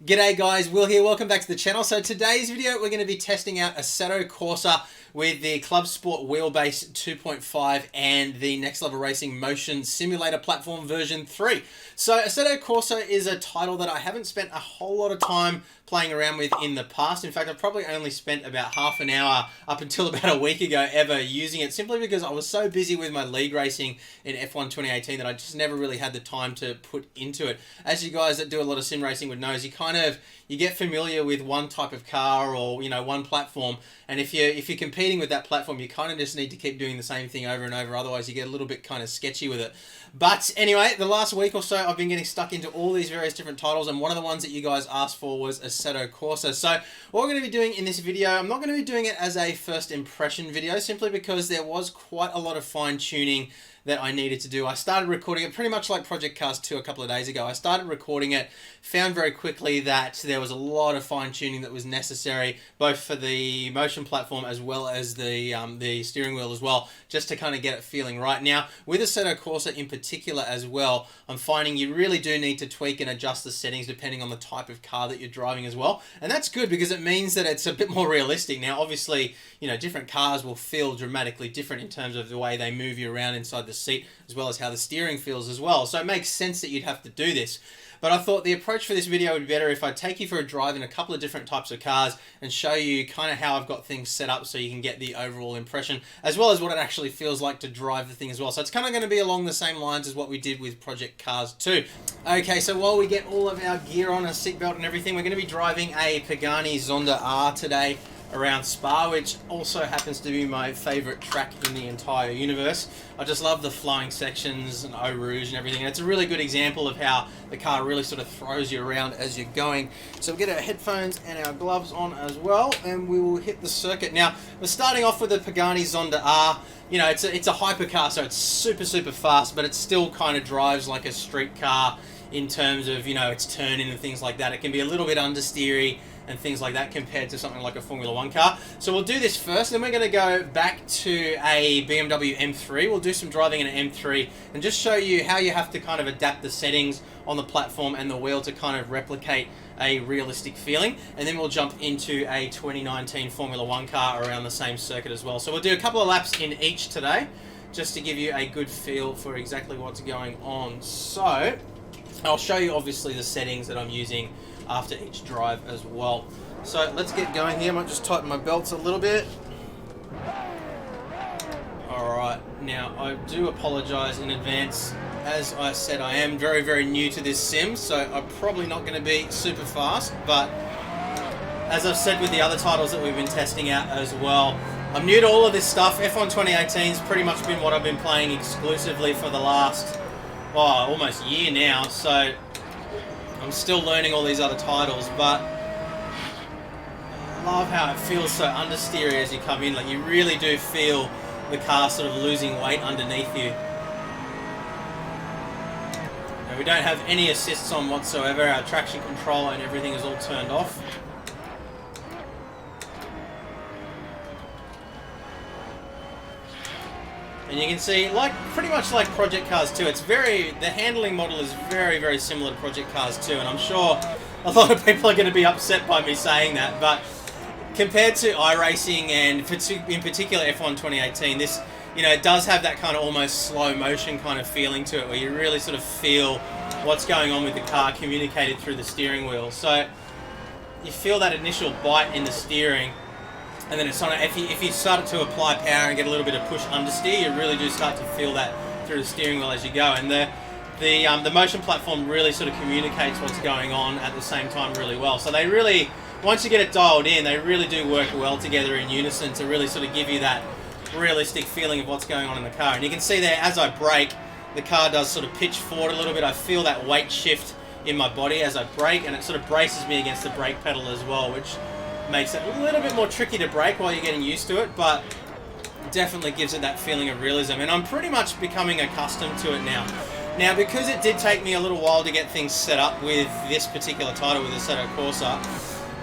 G'day guys, Will here, welcome back to the channel. So today's video we're going to be testing out Assetto Corsa with the Club Sport Wheelbase 2.5 and the Next Level Racing Motion Simulator Platform version 3. So Assetto Corsa is a title that I haven't spent a whole lot of time playing around with in the past. In fact, I've probably only spent about half an hour up until about a week ago ever using it, simply because I was so busy with my league racing in F1 2018 that I just never really had the time to put into it. As you guys that do a lot of sim racing would know, you get familiar with one type of car or one platform, and if you're competing with that platform, you kind of just need to keep doing the same thing over and over, otherwise you get a little bit kind of sketchy with it. But anyway, the last week or so I've been getting stuck into all these various different titles, and one of the ones that you guys asked for was Assetto Corsa. So what we're going to be doing in this video, I'm not going to be doing it as a first impression video, simply because there was quite a lot of fine tuning that I needed to do. I started recording it pretty much like Project Cars 2 a couple of days ago. I started recording it, found very quickly that there was a lot of fine tuning that was necessary, both for the motion platform as well as the steering wheel as well, just to kind of get it feeling right. Now, with Assetto Corsa in particular as well, I'm finding you really do need to tweak and adjust the settings depending on the type of car that you're driving as well. And that's good because it means that it's a bit more realistic. Now, obviously, different cars will feel dramatically different in terms of the way they move you around inside the seat, as well as how the steering feels as well. So it makes sense that you'd have to do this. But I thought the approach for this video would be better if I take you for a drive in a couple of different types of cars and show you kind of how I've got things set up so you can get the overall impression, as well as what it actually feels like to drive the thing as well. So it's kind of going to be along the same lines as what we did with Project Cars 2. Okay, so while we get all of our gear on, a seatbelt and everything, we're going to be driving a Pagani Zonda R today around Spa, which also happens to be my favourite track in the entire universe. I just love the flowing sections and Eau Rouge and everything, and it's a really good example of how the car really sort of throws you around as you're going. So we'll get our headphones and our gloves on as well, and we will hit the circuit. Now, we're starting off with the Pagani Zonda R. It's a hypercar, so it's super fast, but it still kind of drives like a street car in terms of, its turning and things like that. It can be a little bit understeery and things like that compared to something like a Formula 1 car. So we'll do this first, then we're going to go back to a BMW M3. We'll do some driving in an M3 and just show you how you have to kind of adapt the settings on the platform and the wheel to kind of replicate a realistic feeling. And then we'll jump into a 2019 Formula 1 car around the same circuit as well. So we'll do a couple of laps in each today, just to give you a good feel for exactly what's going on. So I'll show you obviously the settings that I'm using after each drive as well. So let's get going here. I might just tighten my belts a little bit. Alright, now I do apologise in advance. As I said, I am very new to this sim, so I'm probably not going to be super fast, but as I've said with the other titles that we've been testing out as well, I'm new to all of this stuff. F1 2018's pretty much been what I've been playing exclusively for the last almost year now, so I'm still learning all these other titles, but I love how it feels so understeery as you come in. Like, you really do feel the car sort of losing weight underneath you. And we don't have any assists on whatsoever. Our traction control and everything is all turned off. And you can see, pretty much like Project Cars 2, the handling model is very similar to Project Cars 2, and I'm sure a lot of people are going to be upset by me saying that, but compared to iRacing and in particular F1 2018, this, it does have that kind of almost slow motion kind of feeling to it, where you really sort of feel what's going on with the car communicated through the steering wheel. So you feel that initial bite in the steering, and then it's on. If you start to apply power and get a little bit of push understeer, you really do start to feel that through the steering wheel as you go. And the motion platform really sort of communicates what's going on at the same time really well. So they really, once you get it dialed in, they really do work well together in unison to really sort of give you that realistic feeling of what's going on in the car. And you can see there, as I brake, the car does sort of pitch forward a little bit. I feel that weight shift in my body as I brake, and it sort of braces me against the brake pedal as well, which makes it a little bit more tricky to brake while you're getting used to it, but definitely gives it that feeling of realism. And I'm pretty much becoming accustomed to it now. Now, because it did take me a little while to get things set up with this particular title, with Assetto Corsa,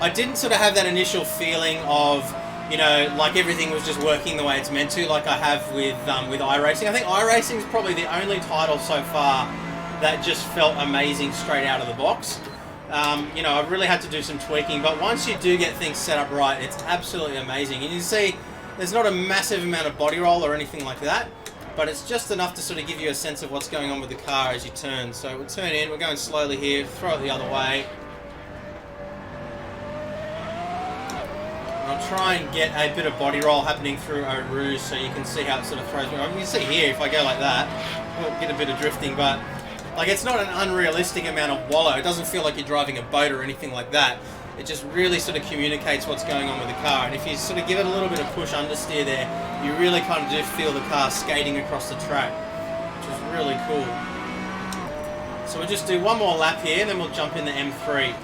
I didn't sort of have that initial feeling of, like everything was just working the way it's meant to, like I have with iRacing. I think iRacing is probably the only title so far that just felt amazing straight out of the box. You know, I've really had to do some tweaking, but once you do get things set up right, it's absolutely amazing. And you see, there's not a massive amount of body roll or anything like that, but it's just enough to sort of give you a sense of what's going on with the car as you turn. So we'll turn in, we're going slowly here, throw it the other way. And I'll try and get a bit of body roll happening through Eau Rouge so you can see how it sort of throws me. I mean, you can see here, if I go like that, we'll get a bit of drifting, but like, it's not an unrealistic amount of wallow. It doesn't feel like you're driving a boat or anything like that. It just really sort of communicates what's going on with the car. And if you sort of give it a little bit of push understeer there, you really kind of do feel the car skating across the track, which is really cool. So we'll just do one more lap here, and then we'll jump in the M3.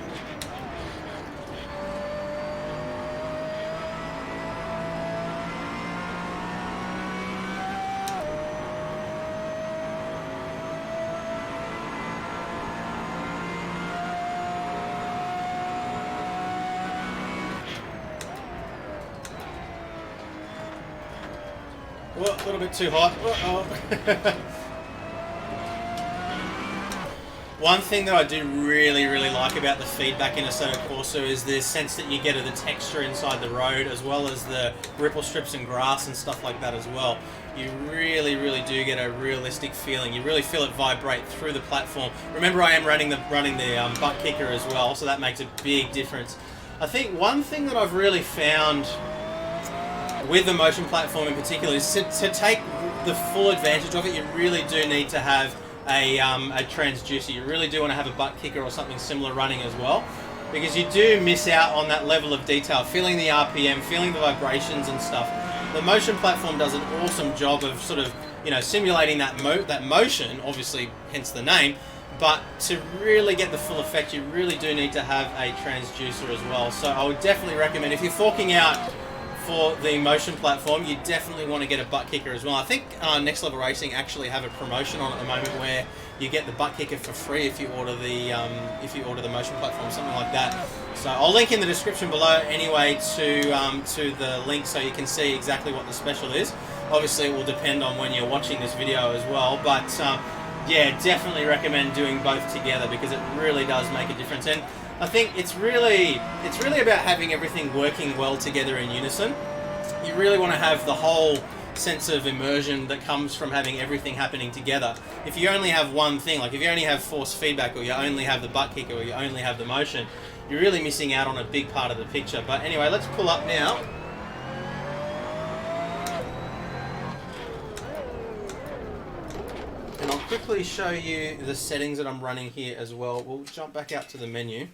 Well, a little bit too hot. One thing that I do really like about the feedback in Assetto Corsa is the sense that you get of the texture inside the road, as well as the ripple strips and grass and stuff like that as well. You really do get a realistic feeling. You really feel it vibrate through the platform. Remember, I am running the butt kicker as well, so that makes a big difference. I think one thing that I've really found with the motion platform in particular is to take the full advantage of it, you really do need to have a transducer. You really do want to have a butt kicker or something similar running as well, because you do miss out on that level of detail, feeling the RPM, feeling the vibrations and stuff. The motion platform does an awesome job of sort of, you know, simulating that motion, obviously hence the name, but to really get the full effect, you really do need to have a transducer as well. So I would definitely recommend, if you're forking out for the motion platform, you definitely want to get a butt kicker as well. I think Next Level Racing actually have a promotion on at the moment where you get the butt kicker for free if you order the motion platform, something like that. So I'll link in the description below anyway to the link so you can see exactly what the special is. Obviously, it will depend on when you're watching this video as well, but yeah, definitely recommend doing both together because it really does make a difference. And I think it's really about having everything working well together in unison. You really want to have the whole sense of immersion that comes from having everything happening together. If you only have one thing, like if you only have force feedback, or you only have the butt kicker, or you only have the motion, you're really missing out on a big part of the picture. But anyway, let's pull up now. And I'll quickly show you the settings that I'm running here as well. We'll jump back out to the menu.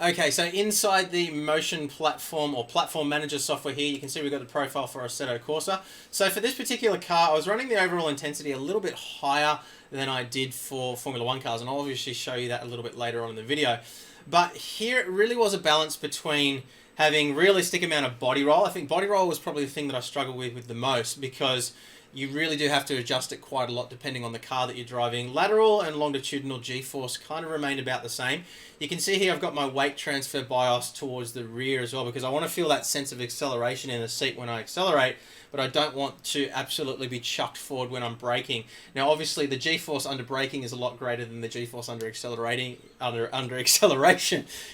Okay, so inside the motion platform or platform manager software here, you can see we've got the profile for Assetto Corsa. So for this particular car, I was running the overall intensity a little bit higher than I did for Formula 1 cars, and I'll obviously show you that a little bit later on in the video. But here it really was a balance between having realistic amount of body roll. I think body roll was probably the thing that I struggled with the most, because you really do have to adjust it quite a lot depending on the car that you're driving. Lateral and longitudinal G-force kind of remained about the same. You can see here I've got my weight transfer bias towards the rear as well, because I want to feel that sense of acceleration in the seat when I accelerate, but I don't want to absolutely be chucked forward when I'm braking. Now obviously the G-force under braking is a lot greater than the G-force under acceleration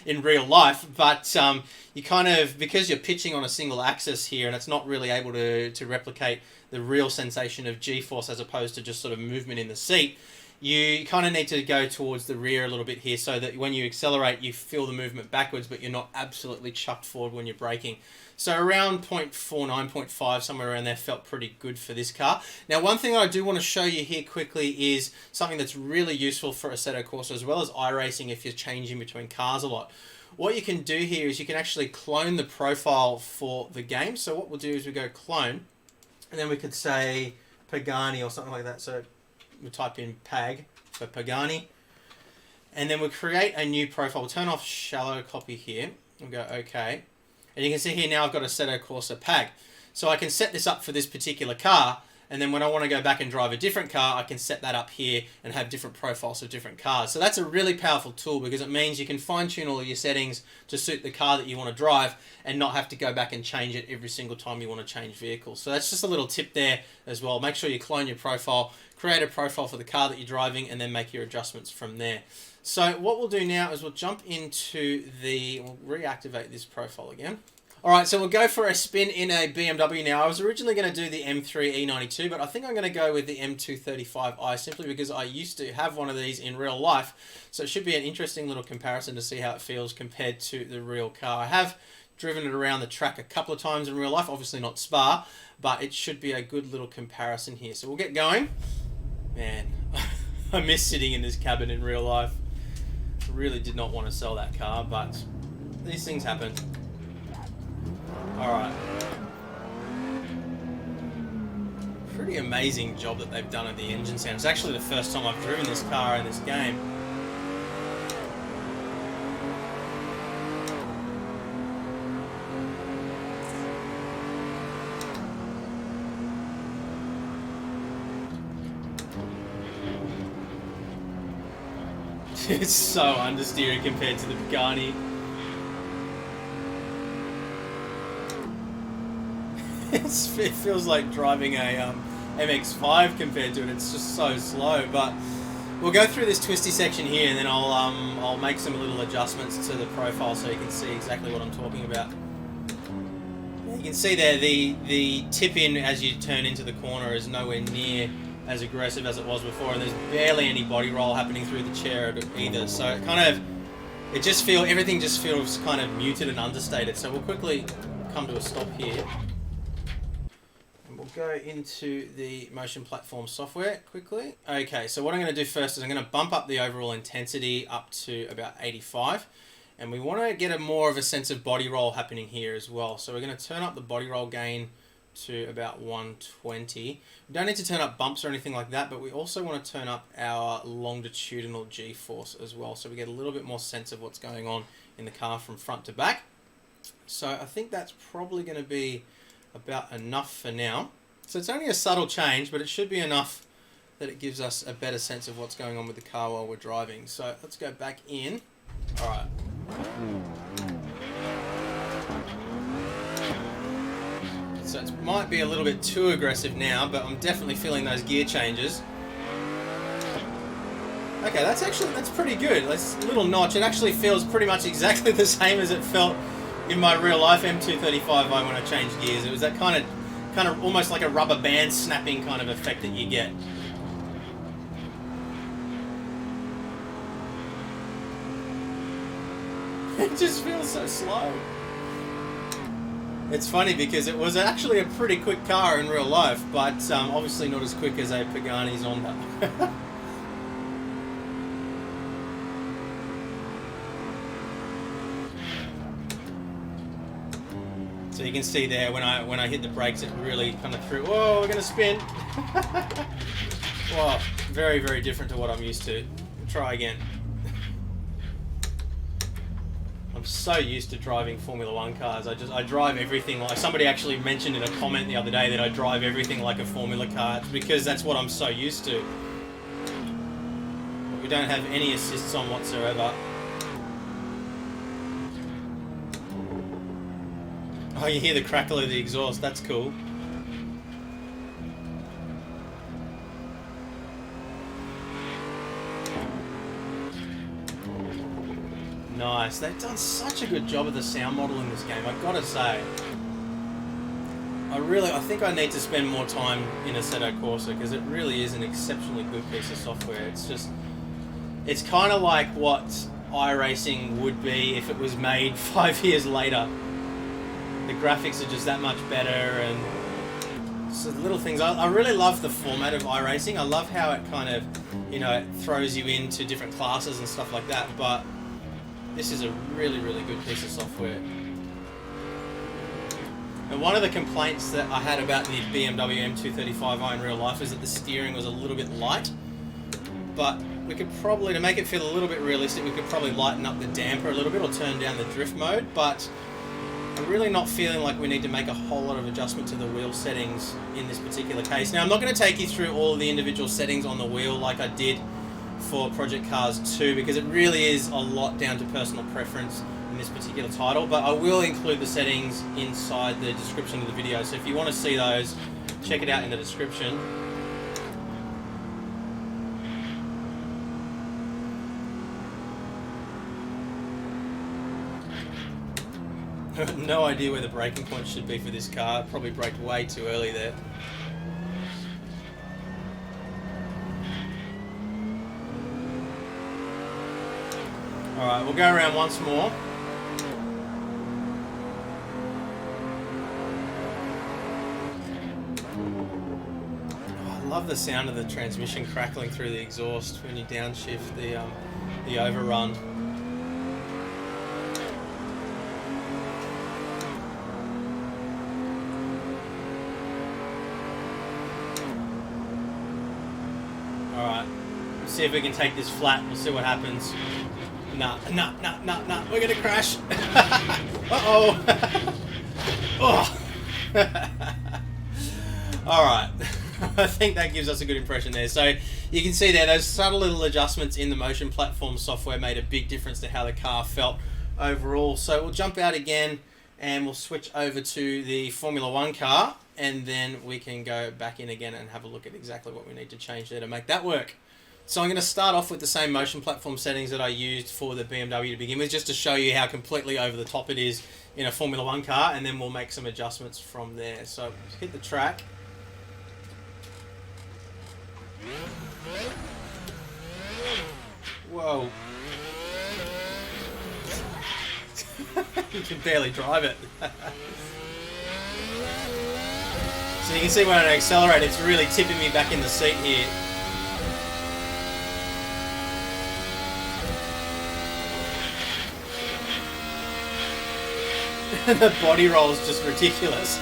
in real life, but you kind of, because you're pitching on a single axis here and it's not really able to replicate the real sensation of G-force as opposed to just sort of movement in the seat, you kind of need to go towards the rear a little bit here so that when you accelerate you feel the movement backwards, but you're not absolutely chucked forward when you're braking. So around 0.49, 0.5, somewhere around there felt pretty good for this car. Now one thing I do want to show you here quickly is something that's really useful for Assetto Corsa as well as iRacing if you're changing between cars a lot. What you can do here is you can actually clone the profile for the game. So what we'll do is we go clone, and then we could say Pagani or something like that. So we'll type in Pag for Pagani. And then we'll create a new profile. We'll turn off shallow copy here. We'll go OK. And you can see here now I've got a Assetto Corsa Pag. So I can set this up for this particular car. And then when I want to go back and drive a different car, I can set that up here and have different profiles of different cars. So that's a really powerful tool because it means you can fine-tune all of your settings to suit the car that you want to drive and not have to go back and change it every single time you want to change vehicles. So that's just a little tip there as well. Make sure you clone your profile, create a profile for the car that you're driving, and then make your adjustments from there. So what we'll do now is we'll jump into we'll reactivate this profile again. Alright, so we'll go for a spin in a BMW now. I was originally going to do the M3E92, but I think I'm going to go with the M235i simply because I used to have one of these in real life. So it should be an interesting little comparison to see how it feels compared to the real car. I have driven it around the track a couple of times in real life, obviously not Spa, but it should be a good little comparison here. So we'll get going. Man, I miss sitting in this cabin in real life. I really did not want to sell that car, but these things happen. Alright. Pretty amazing job that they've done at the engine sound. It's actually the first time I've driven this car in this game. It's so understeery compared to the Pagani. It feels like driving a MX-5 compared to it. It's just so slow. But we'll go through this twisty section here, and then I'll make some little adjustments to the profile so you can see exactly what I'm talking about. You can see there the tip in as you turn into the corner is nowhere near as aggressive as it was before, and there's barely any body roll happening through the chair either. So it everything just feels kind of muted and understated. So we'll quickly come to a stop here. We'll go into the motion platform software quickly. Okay, so what I'm going to do first is I'm going to bump up the overall intensity up to about 85. And we want to get more of a sense of body roll happening here as well. So we're going to turn up the body roll gain to about 120. We don't need to turn up bumps or anything like that, but we also want to turn up our longitudinal G-force as well. So we get a little bit more sense of what's going on in the car from front to back. So I think that's probably going to be about enough for now. So it's only a subtle change, but it should be enough that it gives us a better sense of what's going on with the car while we're driving. So let's go back in. All right. So it might be a little bit too aggressive now, but I'm definitely feeling those gear changes. Okay, that's pretty good. That's a little notch. It actually feels pretty much exactly the same as it felt in my real life M235i when I changed gears. It was that kind of almost like a rubber band snapping kind of effect that you get. It just feels so slow. It's funny because it was actually a pretty quick car in real life, but obviously not as quick as a Pagani Zonda. So you can see there when I hit the brakes, it really kind of threw. Whoa, we're gonna spin! Wow, very, very different to what I'm used to. Try again. I'm so used to driving Formula 1 cars. I drive everything like somebody actually mentioned in a comment the other day that I drive everything like a Formula car. It's because that's what I'm so used to. But we don't have any assists on whatsoever. Oh, you hear the crackle of the exhaust. That's cool. Nice. They've done such a good job of the sound model in this game, I've got to say. I think I need to spend more time in Assetto Corsa because it really is an exceptionally good piece of software. It's kind of like what iRacing would be if it was made 5 years later. The graphics are just that much better, and so the little things. I really love the format of iRacing. I love how it kind of, it throws you into different classes and stuff like that, but this is a really, really good piece of software. And one of the complaints that I had about the BMW M235i in real life is that the steering was a little bit light. But we could probably, to make it feel a little bit realistic, we could probably lighten up the damper a little bit or turn down the drift mode. But I'm really not feeling like we need to make a whole lot of adjustment to the wheel settings in this particular case. Now, I'm not going to take you through all of the individual settings on the wheel like I did for Project Cars 2, because it really is a lot down to personal preference in this particular title, but I will include the settings inside the description of the video, so if you want to see those, check it out in the description. No idea where the braking point should be for this car. Probably braked way too early there. Alright, we'll go around once more. Oh, I love the sound of the transmission crackling through the exhaust when you downshift the overrun. Alright, let's see if we can take this flat. We'll see what happens. Nah, we're gonna crash. Uh-oh. Oh. Alright, I think that gives us a good impression there. So you can see there, those subtle little adjustments in the motion platform software made a big difference to how the car felt overall. So we'll jump out again and we'll switch over to the Formula 1 car, and then we can go back in again and have a look at exactly what we need to change there to make that work. So I'm going to start off with the same motion platform settings that I used for the BMW to begin with, just to show you how completely over the top it is in a Formula 1 car, and then we'll make some adjustments from there. So hit the track. Whoa. You can barely drive it. So you can see when I accelerate, it's really tipping me back in the seat here. The body roll is just ridiculous.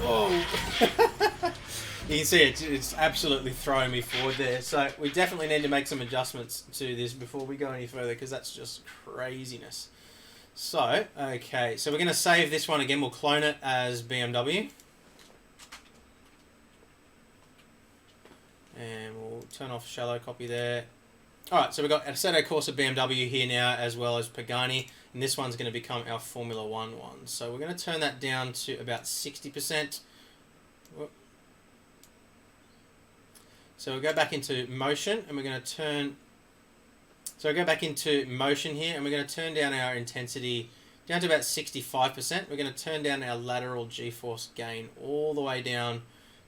Whoa. You can see it's absolutely throwing me forward there. So we definitely need to make some adjustments to this before we go any further, because that's just craziness. So, okay, so we're going to save this one again. We'll clone it as BMW. And we'll turn off shallow copy there. Alright, so we've got Assetto Corsa BMW here now, as well as Pagani. And this one's going to become our Formula 1 one. So we're going to turn that down to about 60%. Whoop. So we'll go back into motion, and we're going to turn... So we'll go back into motion here, and we're going to turn down our intensity down to about 65%. We're going to turn down our lateral G-force gain all the way down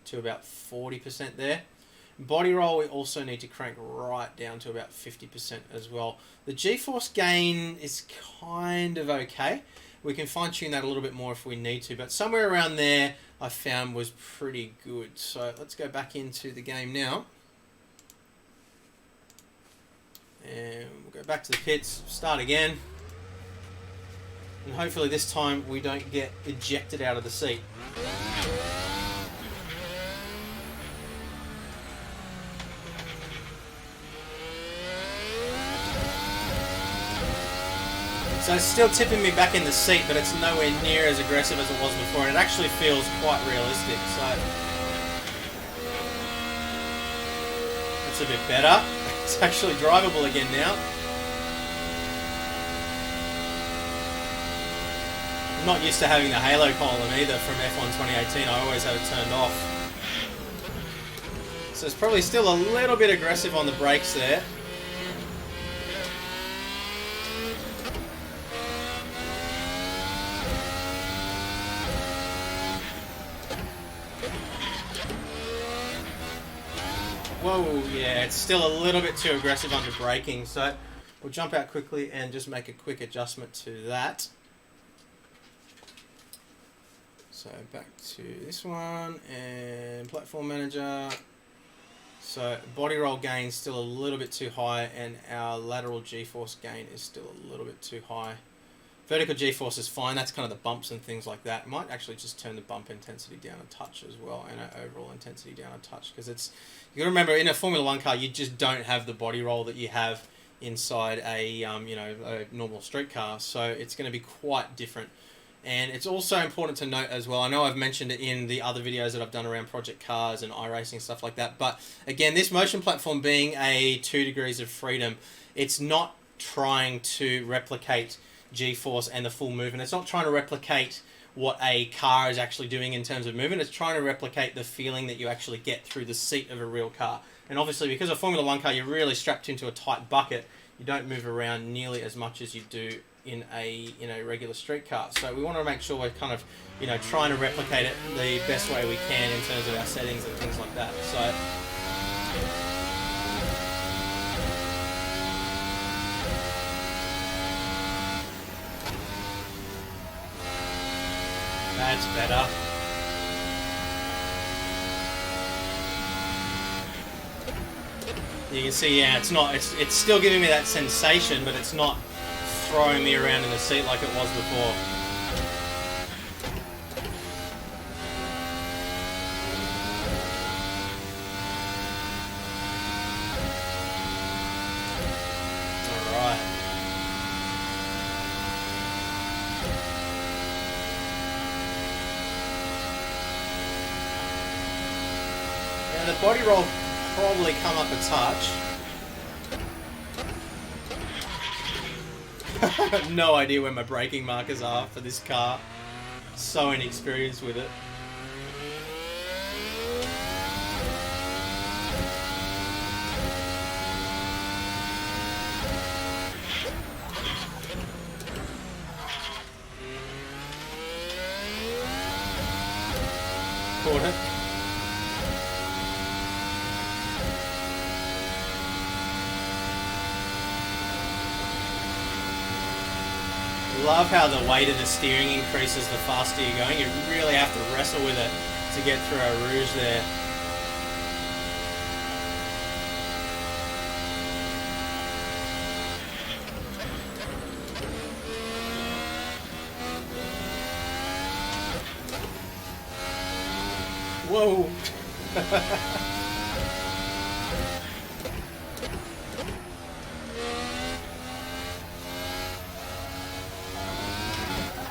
to about 40% there. Body roll, we also need to crank right down to about 50% as well. The G-force gain is kind of okay. We can fine-tune that a little bit more if we need to, but somewhere around there I found was pretty good. So let's go back into the game now. And we'll go back to the pits, start again. And hopefully this time we don't get ejected out of the seat. So it's still tipping me back in the seat, but it's nowhere near as aggressive as it was before, and it actually feels quite realistic. So that's a bit better. It's actually drivable again now. I'm not used to having the halo column either from F1 2018. I always have it turned off. So it's probably still a little bit aggressive on the brakes there. Whoa, yeah, it's still a little bit too aggressive under braking, so we'll jump out quickly and just make a quick adjustment to that. So back to this one, and platform manager. So body roll gain is still a little bit too high, and our lateral G-force gain is still a little bit too high Vertical G-force is fine. That's kind of the bumps and things like that. Might actually just turn the bump intensity down a touch as well, and our overall intensity down a touch, because it's, you got to remember, in a Formula One car, you just don't have the body roll that you have inside a you know, a normal street car. So it's going to be quite different. And it's also important to note as well, I know I've mentioned it in the other videos that I've done around Project Cars and iRacing, stuff like that, but again, this motion platform being a 2 degrees of freedom, it's not trying to replicate G-force and the full movement. It's not trying to replicate what a car is actually doing in terms of movement. It's trying to replicate the feeling that you actually get through the seat of a real car. And obviously, because a Formula One car, you're really strapped into a tight bucket. You don't move around nearly as much as you do in a regular street car. So we want to make sure we're kind of, you know, trying to replicate it the best way we can in terms of our settings and things like that. So that's better. You can see, yeah, it's still giving me that sensation, but it's not throwing me around in the seat like it was before. Alright. And the body roll probably come up a touch. I have no idea where my braking markers are for this car. So inexperienced with it. Caught it. Love how the weight of the steering increases the faster you're going. You really have to wrestle with it to get through our rouge there. Whoa!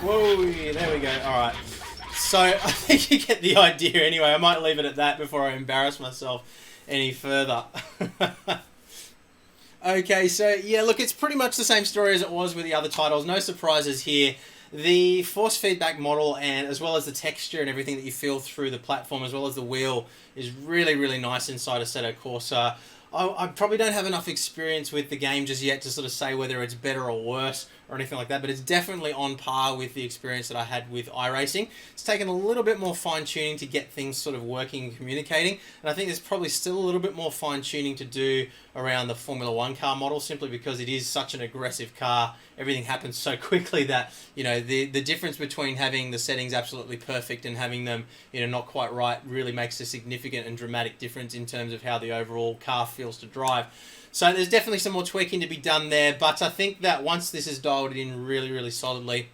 Whoa, there we go. Alright. So, I think you get the idea anyway. I might leave it at that before I embarrass myself any further. Okay, so yeah, look, it's pretty much the same story as it was with the other titles. No surprises here. The force feedback model, and as well as the texture and everything that you feel through the platform, as well as the wheel, is really, really nice inside Assetto Corsa. I probably don't have enough experience with the game just yet to sort of say whether it's better or worse or anything like that, but it's definitely on par with the experience that I had with iRacing. It's taken a little bit more fine-tuning to get things sort of working and communicating, and I think there's probably still a little bit more fine-tuning to do around the Formula One car model, simply because it is such an aggressive car. Everything happens so quickly that, you know, the difference between having the settings absolutely perfect and having them, you know, not quite right really makes a significant and dramatic difference in terms of how the overall car feels to drive. So there's definitely some more tweaking to be done there, but I think that once this is dialed in really, really solidly,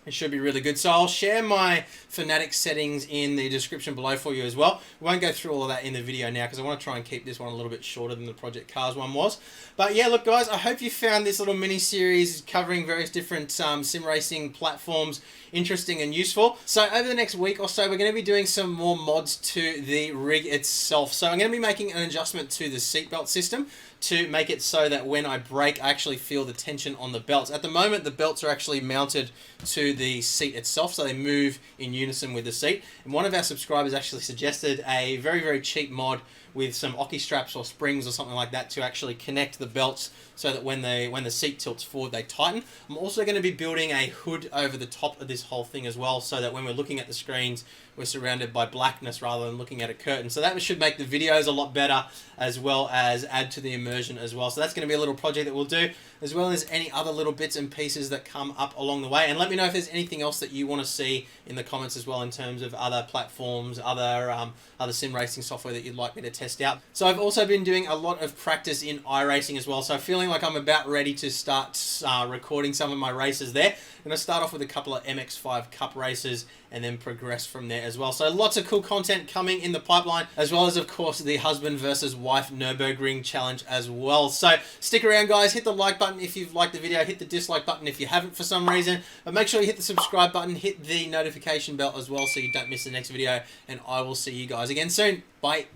it should be really good. So I'll share my Fanatec settings in the description below for you as well. We won't go through all of that in the video now because I want to try and keep this one a little bit shorter than the Project Cars one was. But yeah, look guys, I hope you found this little mini-series covering various different sim racing platforms interesting and useful. So over the next week or so, we're going to be doing some more mods to the rig itself. So I'm going to be making an adjustment to the seatbelt system to make it so that when I brake, I actually feel the tension on the belts. At the moment, the belts are actually mounted to the seat itself, so they move in unison with the seat. And one of our subscribers actually suggested a very, very cheap mod with some ocky straps or springs or something like that to actually connect the belts so that when the seat tilts forward, they tighten. I'm also going to be building a hood over the top of this whole thing as well, so that when we're looking at the screens, we're surrounded by blackness rather than looking at a curtain. So that should make the videos a lot better, as well as add to the immersion as well. So that's going to be a little project that we'll do, as well as any other little bits and pieces that come up along the way. And let me know if there's anything else that you want to see in the comments as well, in terms of other platforms, other sim racing software that you'd like me to test out. So I've also been doing a lot of practice in iRacing as well, so feeling like I'm about ready to start recording some of my races there. I'm going to start off with a couple of MX5 Cup races and then progress from there as well. So lots of cool content coming in the pipeline, as well as, of course, the husband versus wife Nürburgring challenge as well. So stick around, guys. Hit the like button if you've liked the video. Hit the dislike button if you haven't for some reason. But make sure you hit the subscribe button. Hit the notification bell as well so you don't miss the next video. And I will see you guys again soon. Bye.